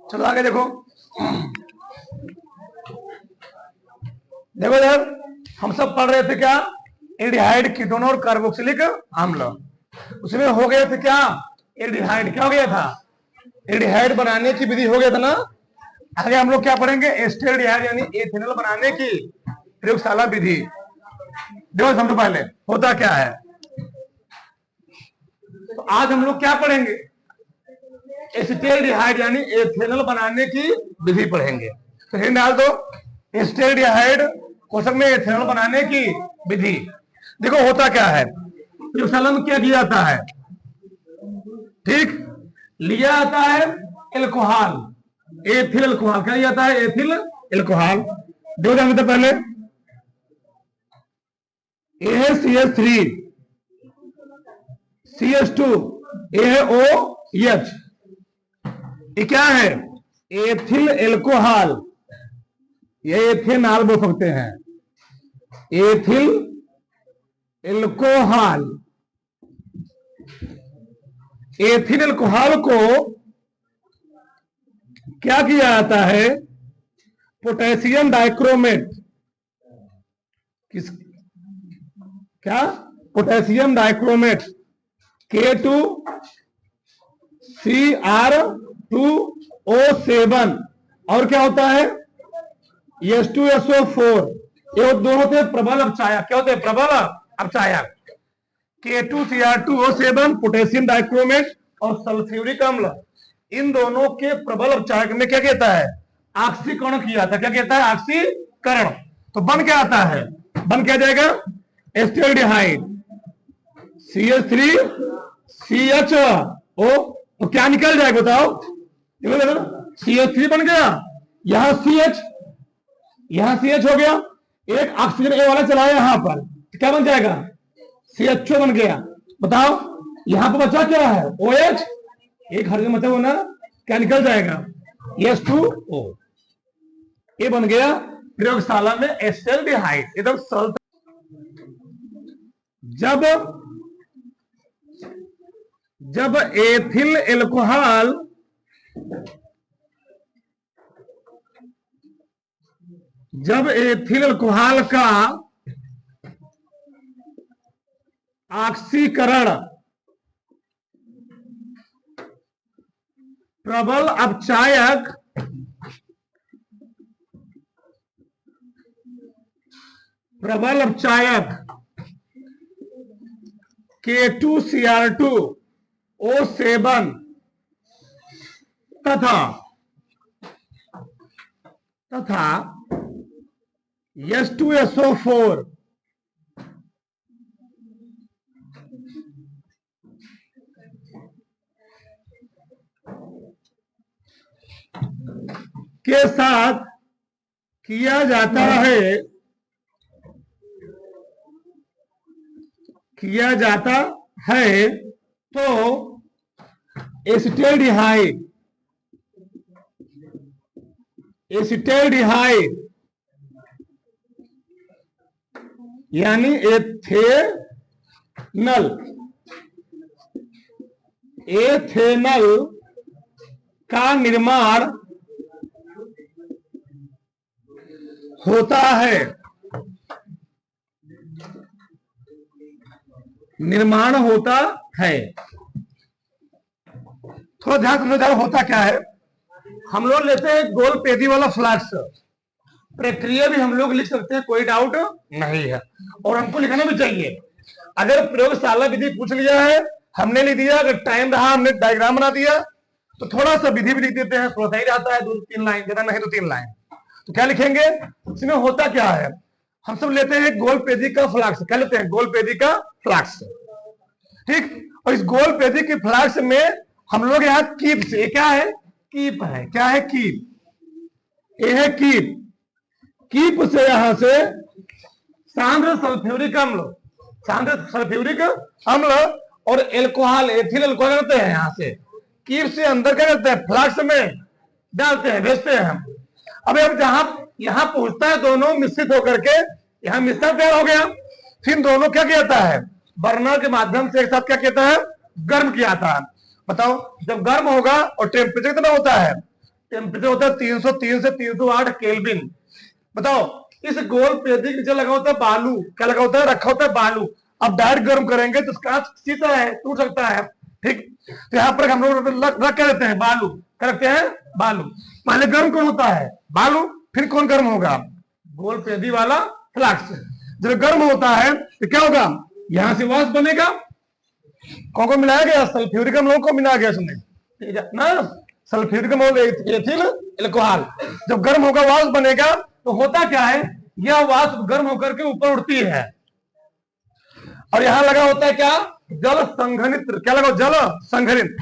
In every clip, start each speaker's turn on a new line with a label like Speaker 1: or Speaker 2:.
Speaker 1: चलो आगे देखो। देखो यार, हम सब पढ़ रहे थे क्या, एल्डिहाइड, कीटोन और कार्बोक्सिलिक अम्ल। उसमें हो गया था क्या, एल्डिहाइड। क्या हो गया था, एल्डिहाइड बनाने की विधि हो गया था ना। आगे हम लोग क्या पढ़ेंगे, एस्टरडिहाइड यानी एथेनॉल बनाने की प्रयोगशाला विधि। देखो समझो पहले होता क्या है। तो आज हम लोग क्या पढ़ेंगे, एसिटाल्डिहाइड यानी एथेनॉल बनाने की विधि पढ़ेंगे। तो हिंट डाल दो, एसिटाल्डिहाइड क्वेश्चन में एथेनॉल बनाने की विधि। देखो होता क्या है, प्रयोगशाला में क्या किया जाता है, ठीक, लिया जाता है एल्कोहल, एथिल एल्कोहल। क्या लिया जाता है, एथिल एल्कोहल। देखो जानते तो पहले, ए है CH3, CH2, ए है OH। ये क्या है, एथिल एल्कोहल, ये एथेनॉल बोल सकते हैं, एथिल एल्कोहल। एथिल एल्कोहल को क्या किया जाता है, पोटेशियम डाइक्रोमेट, किस क्या, पोटेशियम डाइक्रोमेट K2Cr2O7 और क्या होता है H2SO4। ये दोनों होते हैं प्रबल अपचायक। क्या होते हैं, प्रबल अपचायक। K2Cr2O7 पोटेशियम डाइक्रोमेट और सल्फ्यूरिक अम्ल, इन दोनों के प्रबल अपचायक में क्या कहता है, ऑक्सीकरण किया था। क्या कहता है, ऑक्सीकरण। तो बन क्या आता है, बन क्या जाएगा, एस्टरडिहाइड CH3CHO। तो क्या निकल जाएगा बताओ, CH3 बन गया, यहां CH, यहां CH हो गया, एक ऑक्सीजन ए वाला चलाया यहां पर, तो क्या बन जाएगा, CHO बन गया। बताओ यहां पर बचा क्या है, OH, एक हाइड्रोजन बचा होना, क्या निकल जाएगा, H2O। ये बन गया प्रयोगशाला में एस्टरडिहाइड, एकदम सरल। जब एथिल एल्कोहल का ऑक्सीकरण प्रबल अपचायक K2Cr2O7 तथा H2SO4 के साथ किया जाता है तो एसिटाल्डिहाइड यानी एथेनॉल का निर्माण होता है। थोड़ा ध्यान समझो, होता क्या है, हम लोग लेते हैं गोल पेदी वाला फ्लास्क, प्रक्रिया भी हम लोग लिख सकते हैं, कोई डाउट नहीं है, और हमको लिखना भी चाहिए। अगर प्रयोगशाला विधि पूछ लिया है, हमने लिख दिया, अगर टाइम रहा हमने डायग्राम बना दिया, तो थोड़ा सा विधि भी लिख देते हैं, थोड़ा सही रहता है, 2-3 लाइन, ज्यादा नहीं तो 3 लाइन। तो क्या लिखेंगे, इसमें होता क्या है, हम सब लेते हैं गोल पेदी का फ्लास्क। क्या लेते हैं, गोल पेदी का फ्लास्क, ठीक। और इस गोल पेदी के फ्लास्क में हम लोग यहाँ कीप से, क्या है, कीप है, क्या है, कीप, ये है कीप। कीप से यहां से सांद्र सल्फ्यूरिक अम्ल और एल्कोहल, एथिल एल्कोहल करते हैं, यहां से कीप से अंदर क्या करते हैं, फ्लास्क में डालते हैं, भेजते हैं हम। अब जहां यहां पहुंचता है, दोनों मिश्रित होकर के यहां मिश्रण तैयार हो गया। फिर दोनों क्या किया जाता है, बर्नर के माध्यम से एक साथ क्या कहता है, गर्म किया जाता है। बताओ जब गर्म होगा, और टेम्परेचर कितना होता है, टेम्परेचर होता है 303 से 308 केल्विन। बताओ, इस गोल पेदी के नीचे लगा होता है बालू, क्या लगा होता है, रखा होता है बालू। अब डायरेक्ट गर्म करेंगे तो उसका सीधा है, टूट सकता है। ठीक, तो यहाँ पर हम लोग रख के देते हैं बालू, क्या रखते हैं, बालू। पहले गर्म कौन होता है, बालू, फिर कौन गर्म होगा, गोल पेदी वाला फ्लास्क। जब गर्म होता है तो क्या होगा, यहां से वाष्प बनेगा। कौन को मिलाया गया, सल्फ्यूरिक अम्ल को मिलाया गया इसमें ना, सल्फ्यूरिक अम्ल एथिल एल्कोहल। जब गर्म होगा वाष्प बनेगा, तो होता क्या है, यह वाष्प गर्म होकर के ऊपर उठती है और यहां लगा होता है क्या, जल संघनित, क्या लगा, जल संघनित।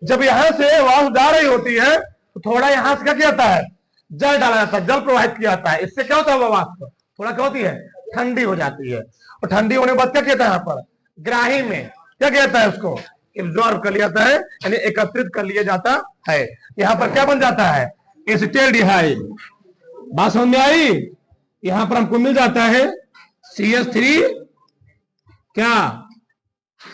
Speaker 1: जब यहां से वाष्प जा रही होती है तो थोड़ा यहां से क्या किया जाता है, जल डाला जाता है, जल प्रवाहित किया जाता है। इससे क्या होता है, वाष्प थोड़ा क्या होती है, ठंडी हो जाती है। और ठंडी होने के बाद क्या कहता है, यहाँ पर ग्राही में क्या कहता है, उसको एब्जॉर्ब कर लिया जाता है, यानी एकत्रित कर लिया जाता है। यहाँ पर क्या बन जाता है, एसिटाल्डिहाइड। बात समझ में आई। यहां पर हमको मिल जाता है CH3, क्या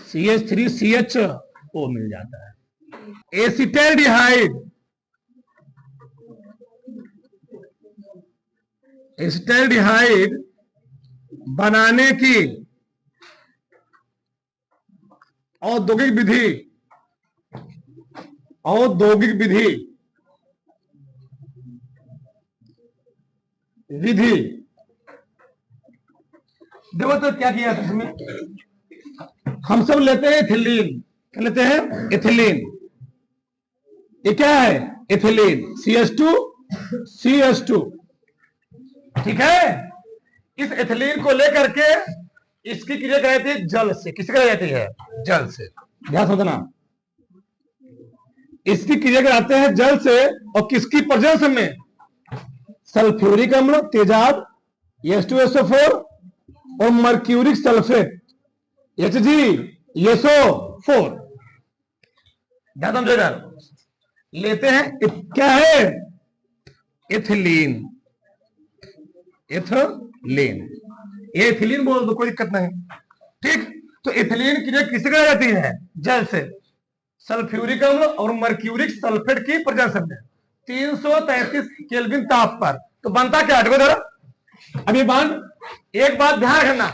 Speaker 1: CH3CHO मिल जाता है। एसिटाल्डिहाइड, एसिटाल्डिहाइड बनाने की औद्योगिक विधि, औद्योगिक विधि विधि देखो तो क्या किया था इसमें, हम सब लेते हैं एथिलीन, क्या लेते हैं, एथिलीन। ये क्या है, एथिलीन, CH2, ठीक है। इस एथिलीन को लेकर के इसकी क्रिया कराई जाती है जल से, किससे कराई जाती है, जल से। ध्यान समझना, इसकी क्रिया कराते हैं जल से, और किसकी प्रेजेंस में, सल्फ्यूरिक अम्ल, तेजाब H2SO4 और मर्क्यूरिक सल्फेट HgSO4। ध्यान समझेगा, लेते हैं क्या है, एथिलीन, एथिलीन, एथिलीन बोल दो, कोई दिक्कत नहीं। ठीक, तो एथिलीन क्रिया किससे कराई जाती है, जल से, सल्फ्यूरिक अम्ल और मर्क्यूरिक सल्फेट की प्रेजेंस में 333 केल्विन ताप पर। तो बनता क्या है, देखो अभी बांड, एक बात ध्यान रखना,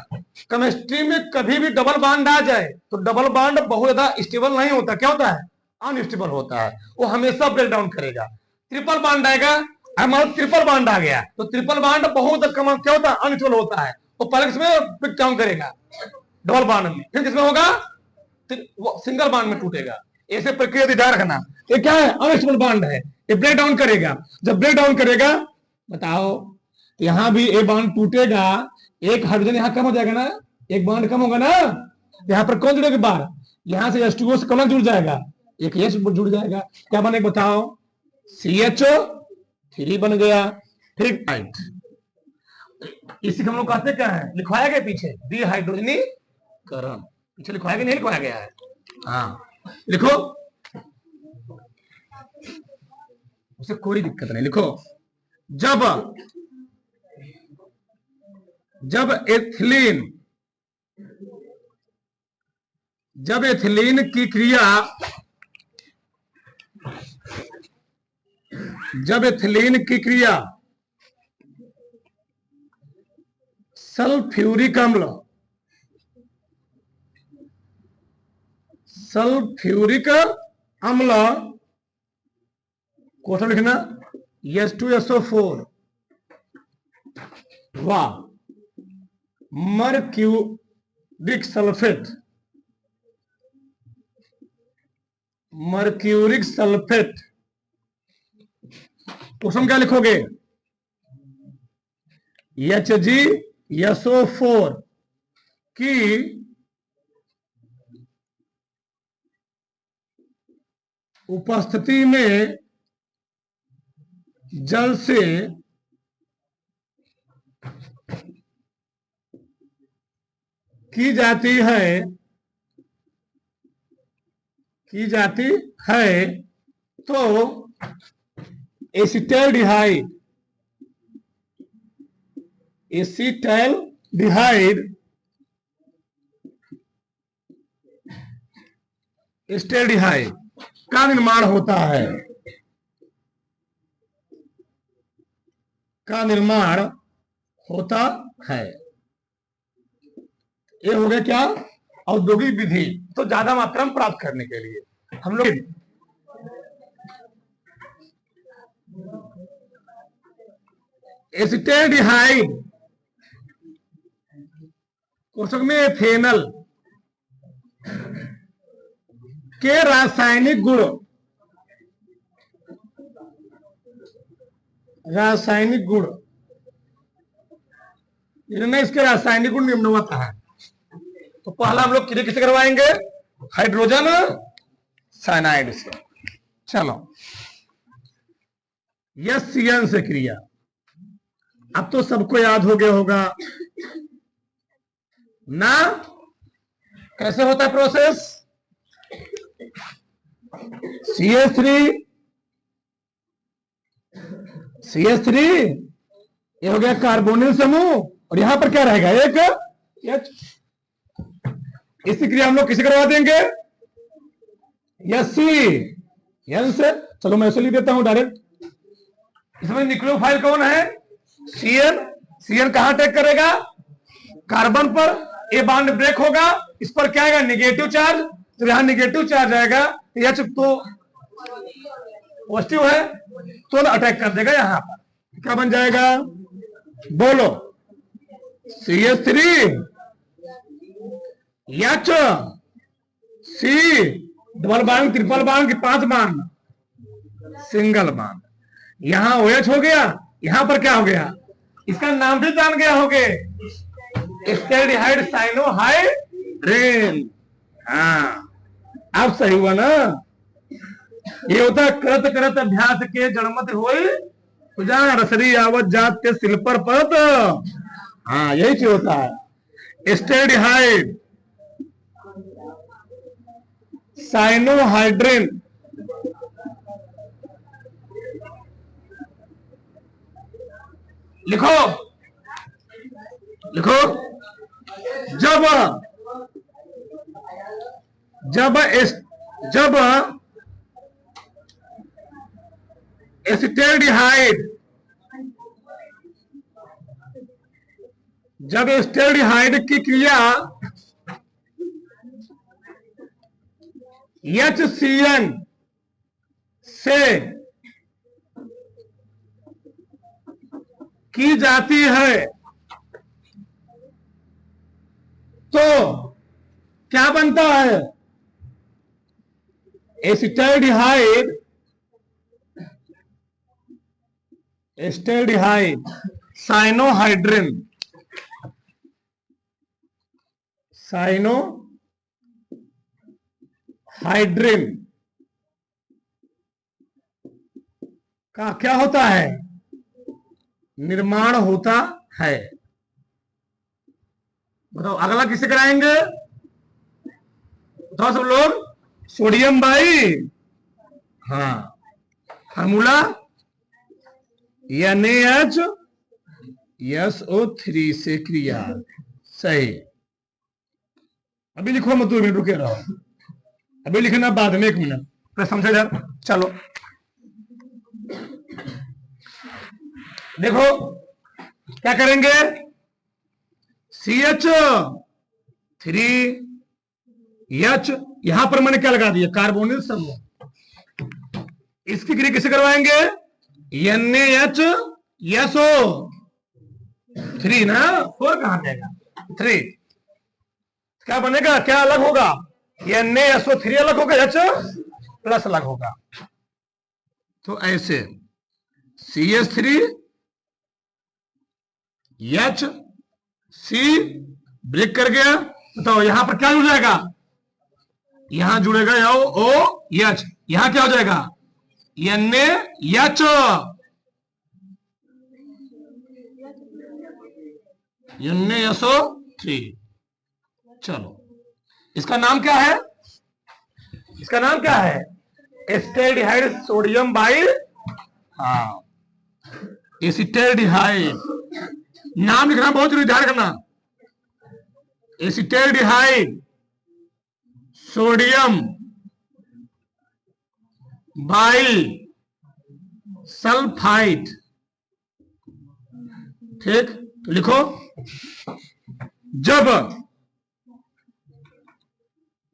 Speaker 1: केमिस्ट्री में कभी भी डबल बांड आ जाए तो डबल बांड बहुत ज्यादा स्टेबल नहीं होता, क्या होता है, अनस्टेबल होता है, वो हमेशा ब्रेक डाउन करेगा। ट्रिपल बांड आएगा, हमारा ट्रिपल बांड आ गया तो ट्रिपल बांड बहुत कम क्या होता है, अनस्टेबल होता है, वो पहले किसमें ब्रेक डाउन करेगा, डबल बांड में, फिर किसमें होगा, सिंगल बांड में टूटेगा। ऐसे प्रक्रिया ध्यान रखना, ये क्या है, अनस्टेबल बांड है, ये ब्रेक डाउन करेगा। जब ब्रेक डाउन करेगा, बताओ, यहां भी ए बांड टूटेगा, एक हाइड्रोजन यहां कम हो जाएगा ना, एक बांड कम होगा ना, यहां पर कौन जुड़ेगा बार, यहां से H2O से कौन जुड़ जाएगा, एक H जुड़ जाएगा, क्या बनेगा बताओ, CHO3 बन गया। फिर इसी हम लोग कहते क्या है, लिखवाया गया पीछे, डिहाइड्रोजनीकरण, पीछे लिखवाया गया, नहीं लिखवाया गया है, हाँ लिखो, उसे कोई दिक्कत नहीं, लिखो, जब एथिलीन, जब एथिलीन की क्रिया, जब एथिलीन की क्रिया सल्फ्यूरिक अम्ल, सल्फ्यूरिक अम्ल को लिखना H2SO4 व mercuric sulphate, mercuric sulphate, question क्या लिखोगे, HgSO4 की उपस्थिति में जल से की जाती है तो एसिटाल्डिहाइड, एसिटाल्डिहाइड एसिटाल्डिहाइड का निर्माण होता है। का निर्माण होता है। ये हो गया क्या, औद्योगिक विधि। तो ज्यादा मात्रा में प्राप्त करने के लिए हम लोग एसिटाल्डिहाइड कोष्ठक में एथेनल के रासायनिक गुण, रासायनिक गुण इनमें इसके रासायनिक गुण निम्नवत है। तो पहला हम लोग क्रिया किसे करवाएंगे, हाइड्रोजन साइनाइड से। चलो एससीएन से क्रिया, अब तो सबको याद हो गया होगा ना, कैसे होता है प्रोसेस। CH3 ये हो गया कार्बोनिल समूह, और यहां पर क्या रहेगा, एक H। इसी क्रिया हम लोग किसे करवा देंगे, SCN से। चलो मैं ऐसे लिख देता हूं डायरेक्ट। इसमें न्यूक्लियोफाइल कौन है, CN कहां अटैक करेगा, कार्बन पर। ए बॉन्ड ब्रेक होगा, इस पर क्या आएगा, निगेटिव चार्ज। तो यहां निगेटिव चार्ज आएगा, H तो पॉजिटिव है, तो अटैक कर देगा यहां पर। क्या बन जाएगा, बोलो, CH3 H C double bond, triple bond की 5 बॉन्ड, सिंगल बॉन्ड। यहां OH हो गया, यहां पर क्या हो गया, इसका नाम भी जान गया होगे, एस्टैल्डिहाइड साइनोहाइड्रेन। हाँ अब सही हुआ ना। ये होता है करत करत अभ्यास के जड़मत होई सुजान रसरी आवत जात के सिल पर परत। हाँ यही चीज होता है, एस्टैल्डिहाइड साइनोहाइड्रेन। लिखो लिखो, जब एसिटाल्डिहाइड, जब एसिटाल्डिहाइड की क्रिया HCN से की जाती है तो क्या बनता है, एसिटाल्डिहाइड साइनोहाइड्रेन, साइनोहाइड्रेन का क्या होता है, निर्माण होता है। बताओ अगला किसे कराएंगे, बताओ सब लोग, सोडियम बाई, हाँ फार्मूला NaHSO3 से क्रिया। सही, अभी लिखो मत, 2 मिनट रुके रहो, अभी लिखना बाद में, 1 मिनट तो समझे यार। चलो देखो क्या करेंगे, CH3H, यहां पर मैंने क्या लगा दिया, कार्बोनिल समूह। इसकी क्रिया किसे करवाएंगे, NaHSO3 ना, 4 कहां जाएगा, 3 क्या बनेगा, क्या अलग होगा, NaSO3 अलग होगा, H प्लस अलग होगा। तो ऐसे CH3 HC ब्रेक कर गया, बताओ यहां पर क्या जुड़ जाएगा, यहां जुड़ेगा OH, यहां क्या हो जाएगा, NaSO3। चलो इसका नाम क्या है, इसका नाम क्या है, एसिटाल्डिहाइड सोडियम बाई, हाँ एसिटाल्डिहाइड, नाम लिखना बहुत जरूरी, ध्यान रखना, एसिटाल्डिहाइड सोडियम बाई सल्फाइड ठीक, लिखो। जब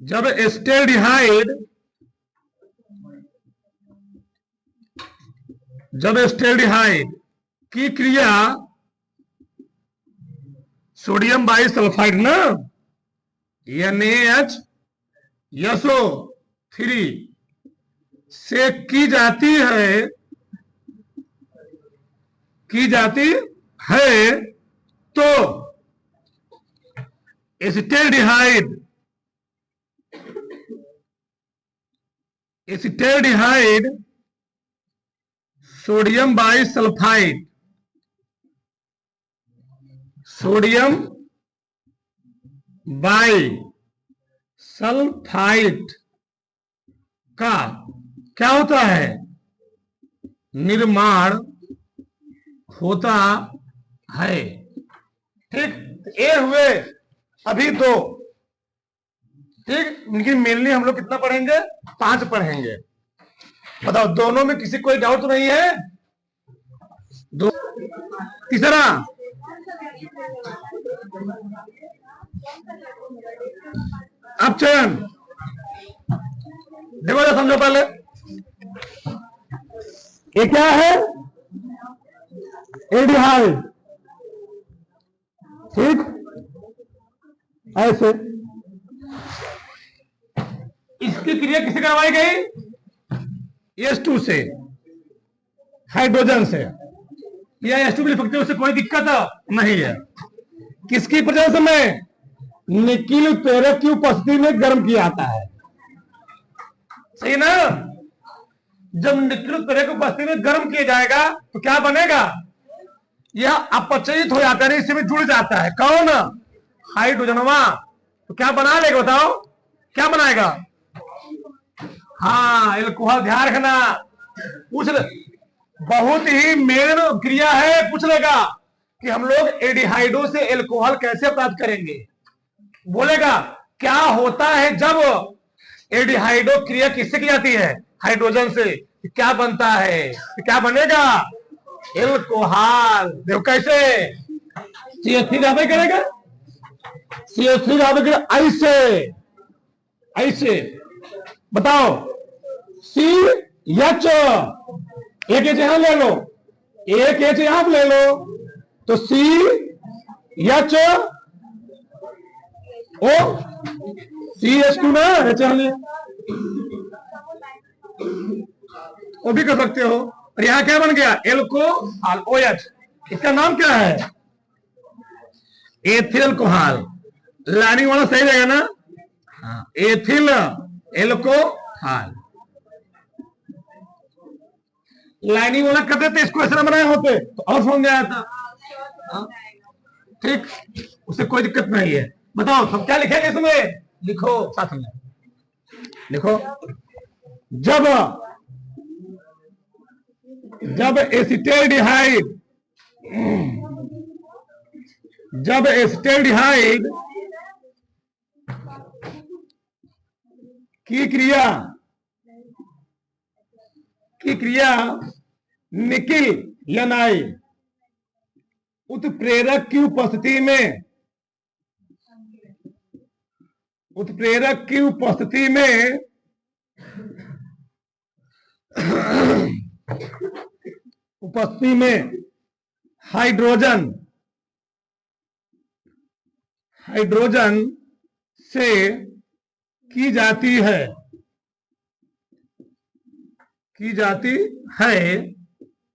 Speaker 1: जब एस्टेल्डिहाइड जब एस्टेल्डिहाइड की क्रिया सोडियम बाइसल्फाइड ना NaHSO3 से की जाती है तो एसिटेल्डिहाइड सोडियम बाइसल्फाइड का क्या होता है, निर्माण होता है। ठीक, ये हुए अभी दो। ठीक, लेकिन मेनली हम लोग कितना पढ़ेंगे, 5 पढ़ेंगे। बताओ, दोनों में किसी कोई डाउट तो नहीं है? दो। तीसरा, अब चयन देखो, जरा समझो पहले। ये क्या है, एल्डिहाइड। ठीक, ऐसे इसकी क्रिया किसे करवाई गई, H2 से, हाइड्रोजन से। या H2 लिख सकते हो, उससे कोई दिक्कत नहीं है। किसकी प्रेजेंस में, निकिल उत्प्रेरक की उपस्थिति में गर्म किया जाता है। सही ना? जब निकिल उत्प्रेरक की उपस्थिति में गर्म किया जाएगा तो क्या बनेगा, यह अपचयित हो जाता है, इससे भी जुड़ जाता है। कौन, हाइड्रोजनवा। तो क्या बना लेगा, बताओ क्या बनाएगा? हाँ, एल्कोहल। ध्यान रखना, पूछ ले, बहुत ही मेन क्रिया है। पूछ लेगा कि हम लोग एल्डिहाइडो से एल्कोहल कैसे प्राप्त करेंगे। बोलेगा क्या होता है जब एल्डिहाइडो क्रिया किससे की जाती है, हाइड्रोजन से, क्या बनता है, क्या बनेगा, एल्कोहल। देखो कैसे, CH3 धाबे करेगा, CH3 धाबे करेगा, ऐसे बताओ। CH, एक H यहां ले लो, एक H यहां ले लो, तो CH O CH2 ना, H ले, वो भी कर सकते हो। और यहां क्या बन गया, एल्कोहल, OH। इसका नाम क्या है, एथिल एल्कोहल। लाइनिंग वाला सही रहेगा ना, हाँ, एथिल एल्कोहल। लाइनिंग वाला कर देते, इसको ऐसा बनाए होते तो और समझ गया था। ठीक, उससे कोई दिक्कत नहीं है। बताओ सब क्या लिखेंगे इसमें, लिखो साथ में, लिखो। जब एसिटेल्डिहाइड की क्रिया निकिल यानाइड उत्प्रेरक की उपस्थिति में हाइड्रोजन से की जाती है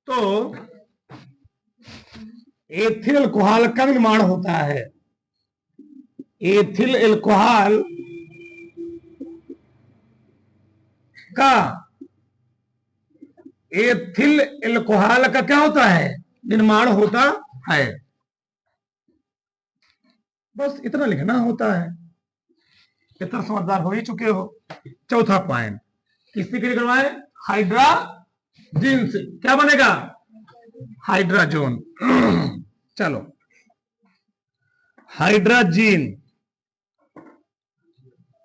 Speaker 1: तो एथिल एल्कोहल का निर्माण होता है। एथिल एल्कोहल का क्या होता है, निर्माण होता है। बस इतना लिखना होता है, इतना समझदार हो ही चुके हो। चौथा पॉइंट, किससे क्रिया करवाए, हाइड्राजीन से। क्या बनेगा, हाइड्राजोन। चलो,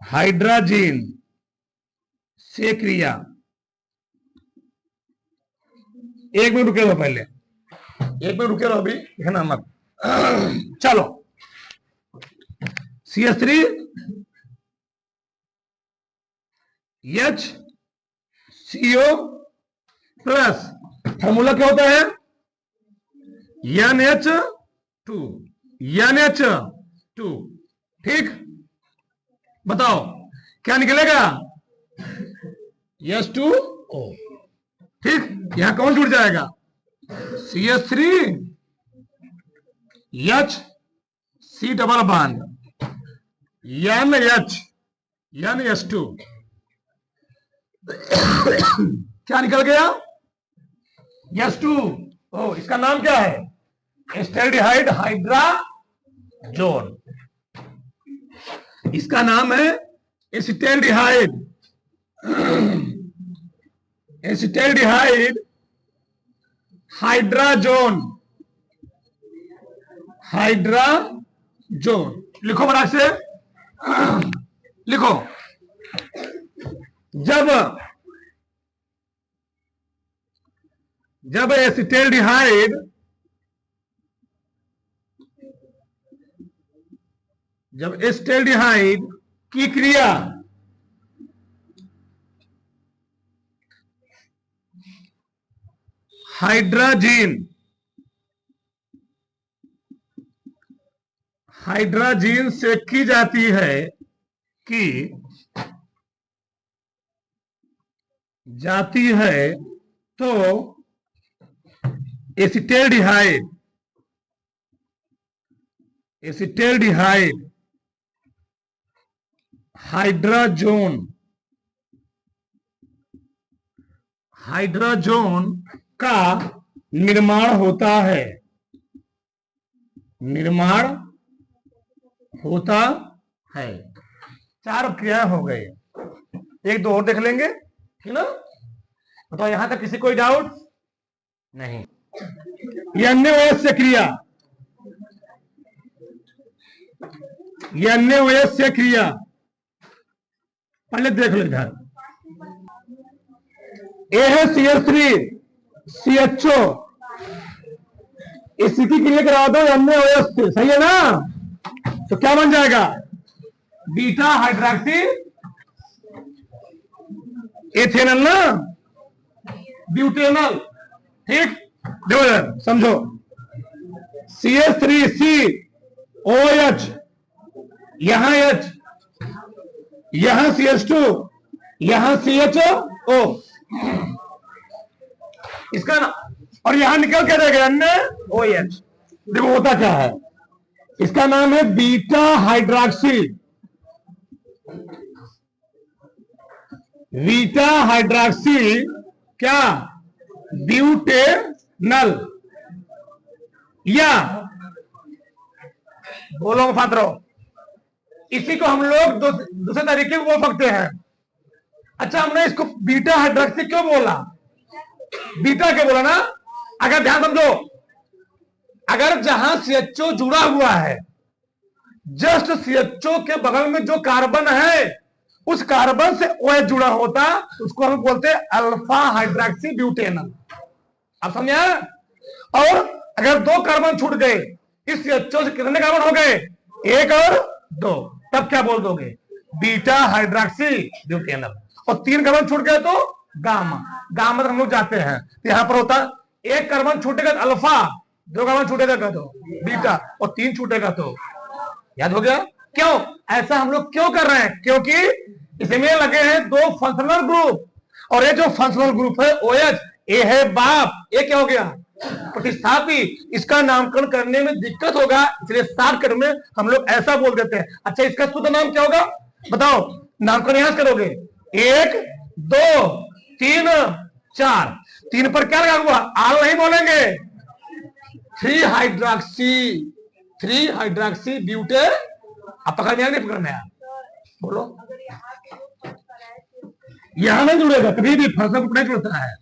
Speaker 1: हाइड्राजीन से क्रिया, 1 मिनट रुके हो पहले। एक मिनट रुके रहो अभी, लिखना मत। चलो, CH3 HCO प्लस, फॉर्मूला क्या होता है? NH2, NH2। ठीक, बताओ क्या निकलेगा? H2O। ठीक, यहां कौन जुड़ जाएगा? CH3 H C double bond NH NH2। क्या निकल गया? H2O। इसका नाम क्या है? एस्टैल्डिहाइड हाइड्राजोन। इसका नाम है एसिटाल्डिहाइड हाइड्राजोन। हाइड्राजोन लिखो बड़ा से, लिखो। जब एसिटाल्डिहाइड की क्रिया हाइड्राजीन से की जाती है, तो एसिटाल्डिहाइड हाइड्राजोन का निर्माण होता है। 4 क्रियाएं हो गई, एक दो और देख लेंगे, ठीक ना? तो यहां तक किसी कोई डाउट नहीं? NaOH से क्रिया, NaOH से क्रिया पहले देख लो इधर। A है CH3 CHO, इसकी क्रिया करा दो NaOH से, सही है ना? तो क्या बन जाएगा? बीटा हाइड्रॉक्सी एथेनल ना, ब्यूटेनल। ठीक, देखो समझो, CH3COH, यहां H, यहां CH2, यहां CHO, इसका ना, और यहां निकल के रहेगा NaOH। देखो होता क्या है, इसका नाम है बीटा हाइड्रॉक्सी क्या? ब्यूटेनल। या बोलो फादरो, इसी को हम लोग दूसरे तरीके से बोल सकते हैं। अच्छा, हमने इसको बीटा हाइड्रॉक्सी क्यों बोला? बीटा क्यों बोला ना? अगर ध्यान समझो, अगर जहां CHO जुड़ा हुआ है, जस्ट CHO के बगल में जो कार्बन है, उस कार्बन से OH जुड़ा होता, उसको हम बोलते हैं अल्फा हाइड्रॉक्सी ब्यूटेनल। आप समझे? और अगर 2 कार्बन छूट गए, इस CHO से कितने कार्बन हो गए? 1 और 2, तब क्या बोल दोगे? Beta hydroxy butanal. और 3 कार्बन छूट गए तो गामा तक हम लोग जाते हैं। तो यहां पर होता 1 कार्बन छूटेगा तो अल्फा, 2 कार्बन छूटेगा तो बीटा, और 3 छूटेगा तो, याद हो गया? क्यों ऐसा हम लोग क्यों कर रहे हैं? क्योंकि इसमें लगे हैं 2 फंक्शनल ग्रुप, और ये जो फंक्शनल ग्रुप है OH, ये है बाप, ये क्या हो गया? प्रतिस्थापी। इसका नामकरण करने में दिक्कत होगा, इसलिए शॉर्टकट में हम लोग ऐसा बोल देते हैं। अच्छा, इसका शुद्ध नाम क्या होगा बताओ? नामकरण यहां से करोगे, 1 2 3 4, 3 पर क्या लगा हुआ? आल नहीं बोलेंगे, 3 हाइड्रॉक्सी ब्यूटे। अब पकड़ में आया नहीं? पकड़ में आया? बोलो। यहां नहीं जुड़ेगा कभी भी, फंक्शन ग्रुप नहीं जुड़ता है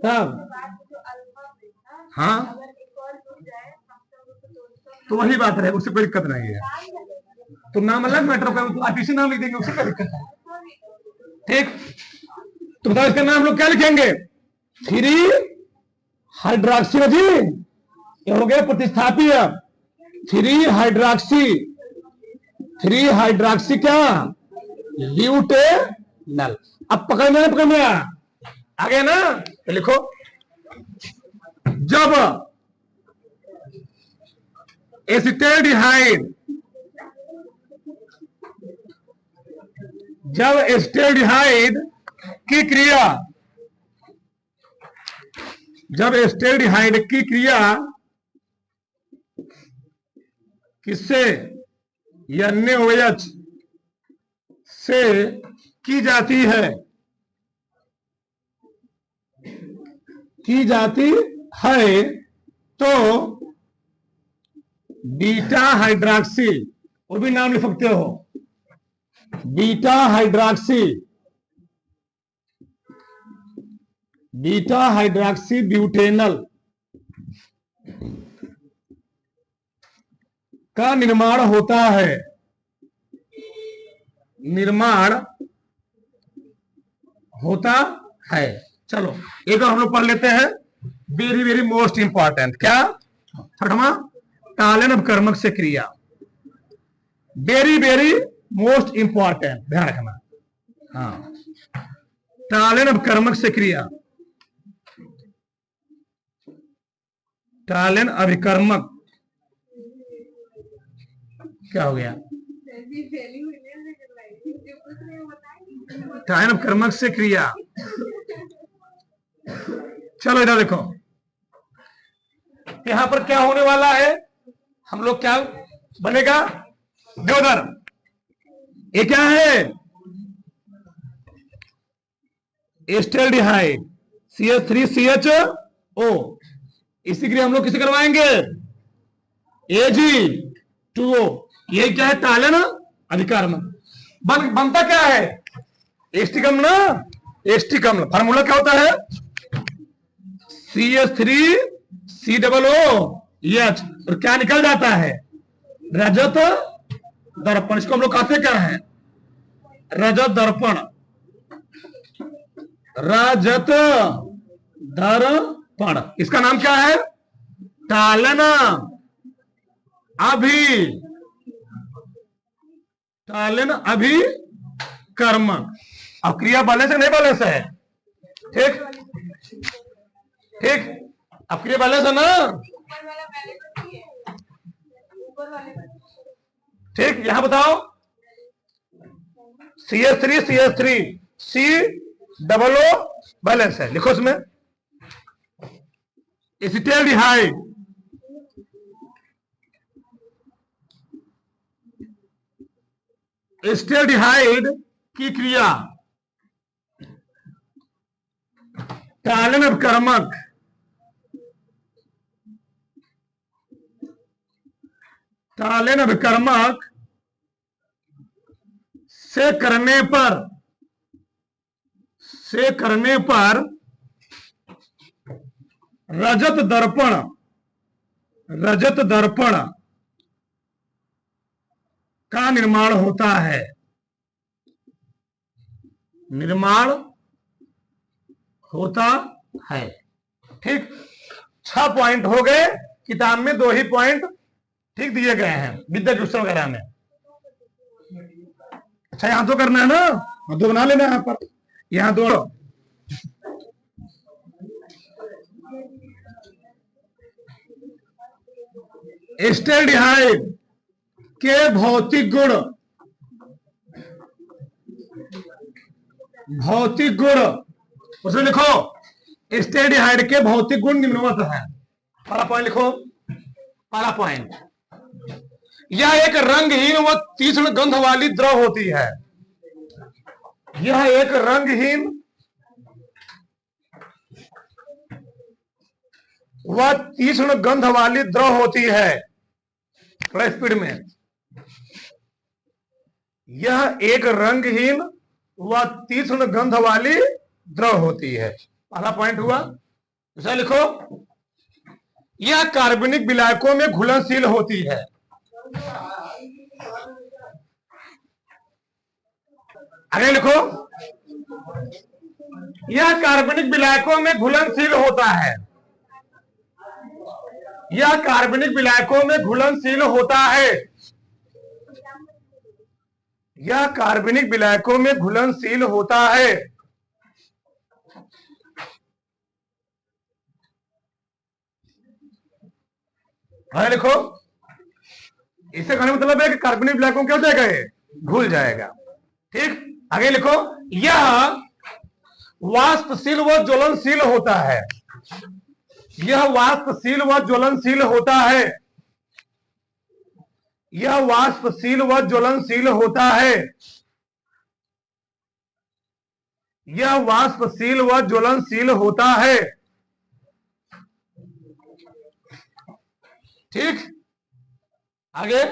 Speaker 1: तब। हाँ, तो वही बात है, उससे कोई दिक्कत नहीं है। तो नाम अलग मैटर होगा, आरटीसी नाम लिख देंगे, उससे क्या दिक्कत है? ठीक, तो बताओ इसका नाम हम लोग क्या लिखेंगे? 3 हाइड्रोक्सी जी, ये हो गया प्रतिस्थापीय। 3 हाइड्रोक्सी क्या, ब्यूटेनल। अब पकड़ना आ गया ना, तो लिखो जब एसिटाल्डिहाइड की क्रिया, जब एसिटाल्डिहाइड की क्रिया किससे, NaOH से की जाती है तो बीटा हाइड्रोक्सी, वो भी नाम लिख सकते हो, बीटा हाइड्रोक्सी ब्यूटेनल का निर्माण होता है। चलो एक और हम लोग पढ़ लेते हैं, वेरी वेरी मोस्ट इंपॉर्टेंट। क्या, छठवां, टालन अपकर्मक से क्रिया, वेरी वेरी मोस्ट इंपॉर्टेंट, ध्यान रखना। हाँ, टालन अपकर्मक से क्रिया, टालन अभिकर्मक, क्या हो गया, टालन अपकर्मक से क्रिया। चलो इधर देखो, यहां पर क्या होने वाला है, हम लोग क्या बनेगा, देवधर, ये क्या है, एस्टाल्डिहाइड CH3CHO, इसी के लिए हम लोग किसे करवाएंगे, Ag2O। ये क्या है, टालन अभिकर्मक। बनता क्या है, एस्टिक अम्ल ना, एस्टिक अम्ल। फार्मूला क्या होता है, CH3COOH, और क्या निकल जाता है, रजत दर्पण। इसको हम लोग कहते क्या है, रजत दर्पण, रजत दर्पण। इसका नाम क्या है, टालन अभिकर्मक। अब क्रिया बैलेंस है नहीं बैलेंस है, ठीक, अब क्रिया बैलेंस है ना, ठीक। यहां बताओ, CH3 COO बैलेंस है, लिखो इसमें एसिटाल्डिहाइड की क्रिया टालन अभिकर्मक से करने पर रजत दर्पण का निर्माण होता है, ठीक। 6 पॉइंट हो गए, किताब में 2 ही पॉइंट ठीक दिए गए हैं विद्या क्वेश्चन वगैरह में। अच्छा, यहां तो करना है ना, दो बना लेना यहां पर, यहां दो। एस्टाल्डिहाइड के भौतिक गुण उसमें लिखो, एस्टाल्डिहाइड के भौतिक गुण निम्नवत है। पहला पॉइंट लिखो, पहला पॉइंट, यह एक रंगहीन व तीक्ष्ण गंध वाली द्रव होती है। यह एक रंगहीन व तीक्ष्ण गंध वाली द्रव होती है। थोड़ा स्पीड में, यह एक रंगहीन व तीक्ष्ण गंध वाली द्रव होती है, पहला पॉइंट हुआ। दूसरा लिखो, यह कार्बनिक विलायकों में घुलनशील होती है। आगे लिखो, यह कार्बनिक विलायकों में घुलनशील होता है। यह कार्बनिक विलायकों में घुलनशील होता है। यह कार्बनिक विलायकों में घुलनशील होता है। हाँ लिखो, इससे कहने मतलब है कि कार्बनिक विलायकों क्या हो जाएगा, ये घुल जाएगा। ठीक, आगे लिखो, यह वाष्पशील व ज्वलनशील होता है। यह वाष्पशील व ज्वलनशील होता है। यह वाष्पशील व ज्वलनशील होता है। यह वाष्पशील व ज्वलनशील होता है। ठीक, आगे,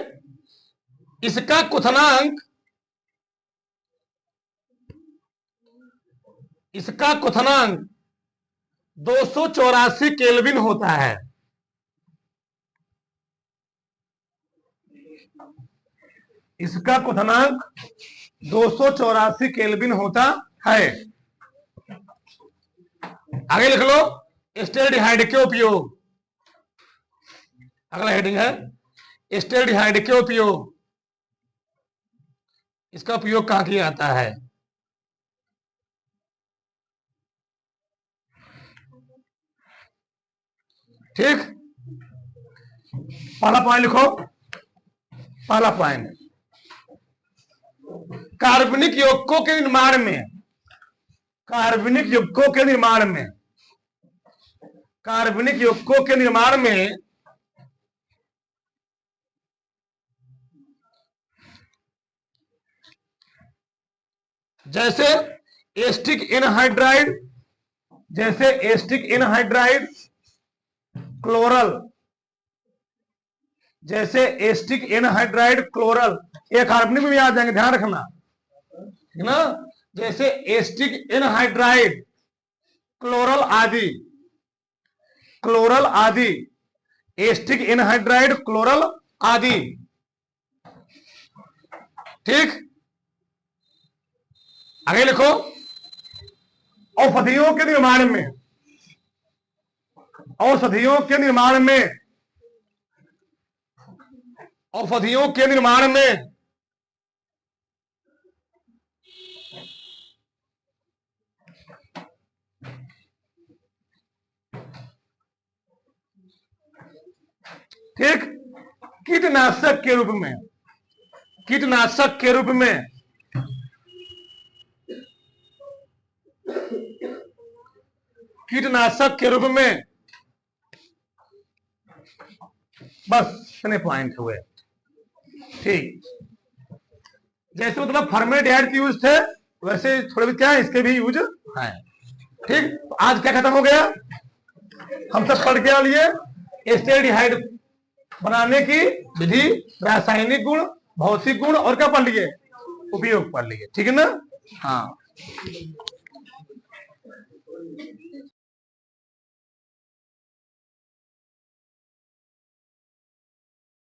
Speaker 1: इसका क्वथनांक, इसका क्वथनांक 284 केल्विन होता है। इसका क्वथनांक 284 केल्विन होता है। आगे लिख लो, एस्टेल्डिहाइड के उपयोग। अगला हेडिंग है एस्टेल्डिहाइड के उपयोग। इसका उपयोग कहां किया जाता है? ठीक, पहला पॉइंट लिखो। पहला पॉइंट, कार्बनिक यौगिकों के निर्माण में, कार्बनिक यौगिकों के निर्माण में, कार्बनिक यौगिकों के निर्माण में जैसे एस्टिक एनहाइड्राइड, जैसे एस्टिक एनहाइड्राइड, क्लोरल, जैसे एस्टिक एनहाइड्राइड, क्लोरल, ये कार्बनिक में आ जाएंगे, ध्यान रखना, है ना। जैसे एस्टिक एनहाइड्राइड, क्लोरल आदि, क्लोरल आदि, एस्टिक एनहाइड्राइड, क्लोरल आदि। ठीक, आगे लिखो, औषधियों के निर्माण में, औषधियों के निर्माण में, औषधियों के निर्माण में ठीक, कीटनाशक के रूप में, कीटनाशक के रूप में, कीटनाशक के रूप में, बस इतने पॉइंट हुए। ठीक, जैसे मतलब फॉर्मेल्डिहाइड के यूज थे, वैसे थोड़े भी क्या है, इसके भी यूज है। ठीक, तो आज क्या खत्म हो गया, हम सब पढ़ के लिए एस्टेल्डिहाइड बनाने की विधि, रासायनिक गुण, भौतिक गुण, और क्या पढ़ लिए, उपयोग पढ़ लिए। ठीक है ना। हाँ,